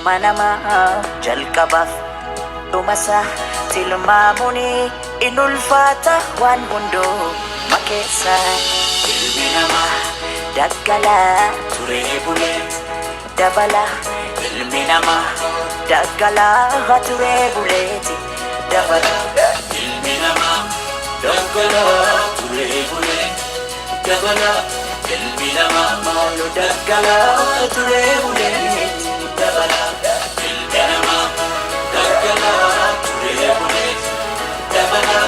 ilma namaa jalqabaaf dhumasa tilmaamuni in ulfaata waan hundoo makeessa. Ilmi namaa daggalaa turee bulee dabala. Ilmi namaa daggalaa turee buleeti dabala. Ilmi namaa daggalaa turee bulee dabala. Ilmi namaa maaloo daggalaa turee buleeti dabala. Ilmi namaa daggalaa turee buleeti dabala.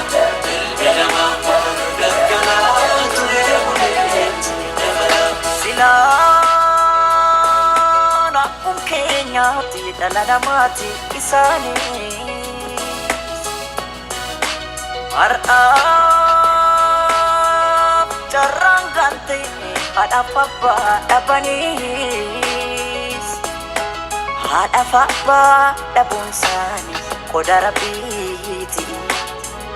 Ilmi namaa maaloo daggalaa turee buleeti dabala. Silaan akkuma keenyaatti dhala namaati isaanii har'aaf carraan gante haadhaaf abbaa dhabaniis haadhaaf abbaa dhabuun isaanii qoda rabbiiti.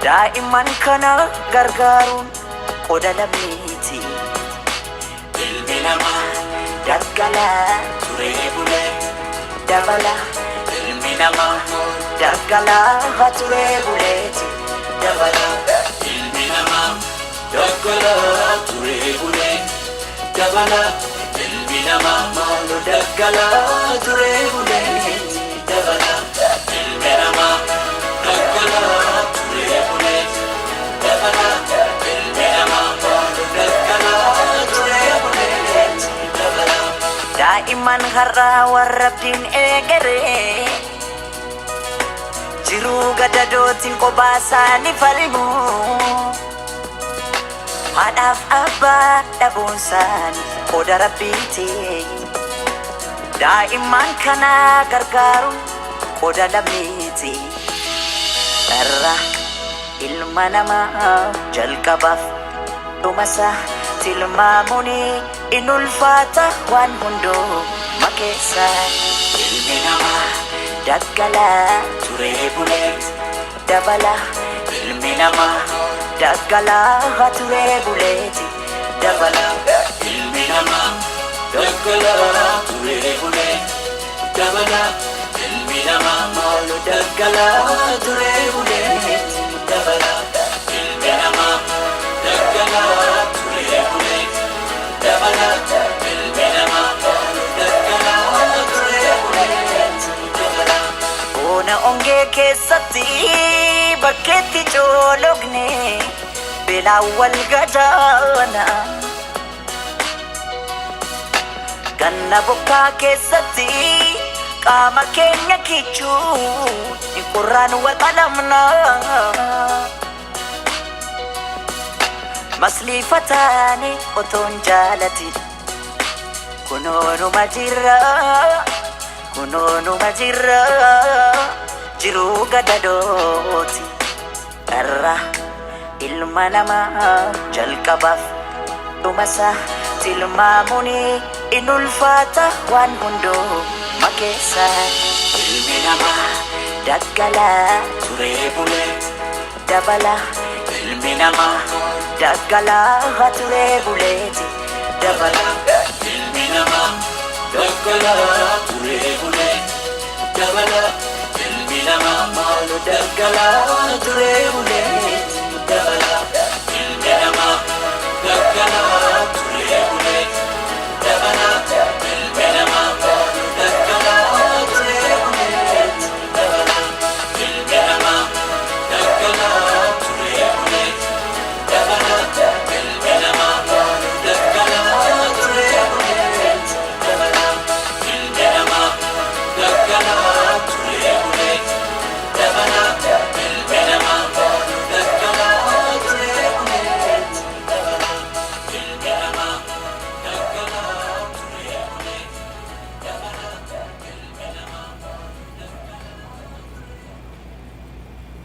Daa'imman kana gargaaruun qoda lammiiti. Ilmi namaa daggalaa turee bulee dabala. Ilmi namaa daggalaa turee buleeti dabala. Ilmi namaa daggalaa turee bulee dabala. Ilmi namaa maaloo daggalaa turee buleeti dabala. Ilmi namaa daggalaa turee buleeti dabala. Ilmi namaa maaloo daggalaa turee buleeti dabala. Daa'imman har'aa warra abdiin eegaree jiruu gadadootiin kophaa isaanii falmu. Haadhaaf abbaa dhabuun isaanii qoda rabbiiti. Daa'imman kana gargaaruun qoda lammiiti. Dharra ilma namaa jalqabaaf dhumasa tilmaamuni in ulfaata waan hundoo makeessa. Ilmi namaa daggalaa turee bulee dabala. Ilmi namaa daggalaa turee buleeti dabala. Ilmi namaa daggalaa turee bulee dabala. Ilmi namaa maaloo daggalaa turee buleeti dabala. Ilmi namaa daggalaa turee buleeti dabala. Ilmi namaa maaloo daggalaa turee buleeti dabala. Boona ongee keessatti bakkeetti joologne beelaa wal gadaana. Ganna bokkaa keessatti qaama keenya kichuu qurraan wal qalamna. Masliifataani otoon jaalatin kunoonuma jirra kunoonuma jirra jiruu gadadooti. Dharra ilma namaa jalqabaaf dhumasa tilmaamuni in ulfaata waan hundoo makeessa. Ilmi namaa daggalaa turee bulee dabala. Ilmi namaa daggalaa turee buleeti dabala. Ilmi namaa daggalaa turee bulee dabala. Ilmi namaa maaloo daggalaa turee bulee